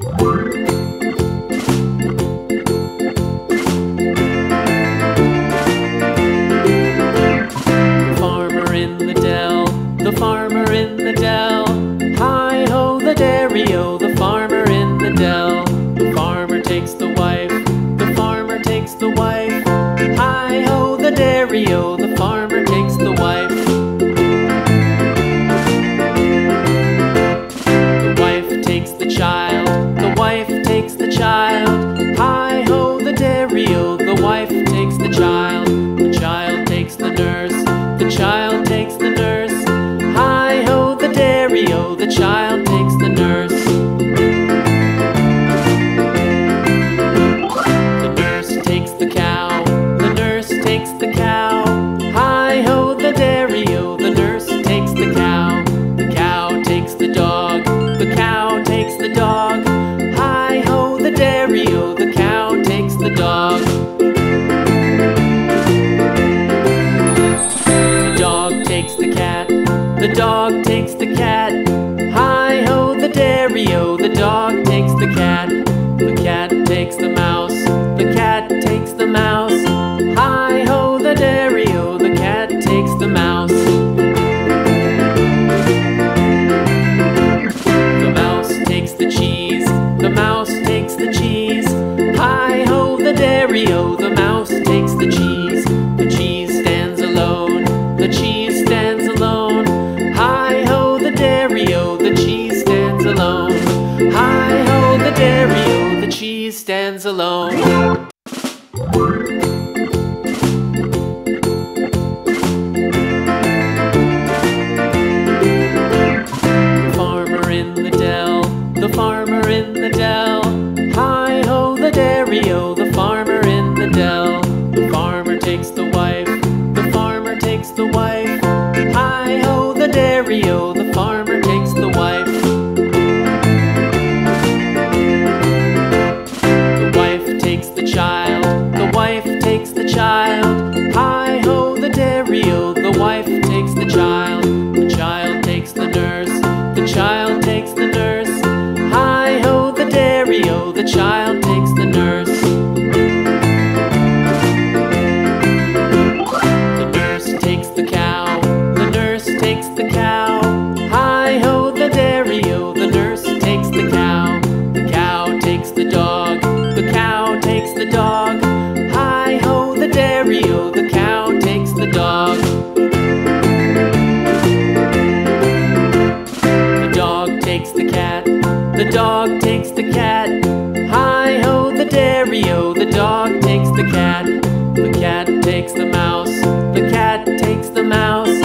The farmer in the dell. Hi-ho, the dairy-o, the farmer in the dell. The farmer takes the wife, the farmer takes the wife. Hi-ho, the dairy-o, the farmer takes the wife. The wife takes the child, the wife takes the child. Hi-ho, the dairy-o, the wife takes the child. The child takes the nurse, the child takes the nurse. Hi-ho, the dairy-o, the child takes the nurse. The nurse takes the cow, the nurse takes the cow. Hi-ho, the dairy-o, the nurse takes the cow. The cow takes the dog, the cow takes the dog. Hi-ho, the dairy-o, the cow takes the dog. The dog takes the cat, the dog takes the cat. Hi-ho, the dairy-o, the dog takes the cat. The cat takes the mouse, the cat takes the mouse. Hi-ho, the dairy-o, the cat takes the mouse. The mouse takes the cheese, the mouse takes the cheese. Hi-ho, the dairy-o, the mouse takes the cheese. The cheese stands alone, the cheese stands alone. Hi-ho, the dairy-o, the cheese stands alone. Hi-ho, the dairy-o, the cheese stands alone. The farmer in the dell, the farmer in the dell. Hi-ho, the dairy-o, the farmer in the dell. The farmer takes the wife, the farmer takes the wife. Hi-ho, the dairy-o, the farmer takes the wife. The wife takes the child, the wife takes the child. Hi-ho, the dairy-o, the wife takes the child. The child takes the nurse, the child takes the nurse. Hi-ho, the dairy-o, the child takes the nurse. The nurse takes the cow, the nurse takes the cow. Hi-ho, the dairy-o, the nurse takes the cow. The cow takes the dog, the cow takes the dog. Hi-ho, the dairy-o, the cow takes the dog. The dog takes the cat, the dog takes the cat. Hi-ho, the dairy-o, the dog takes the cat. The cat takes the mouse, the cat takes the mouse.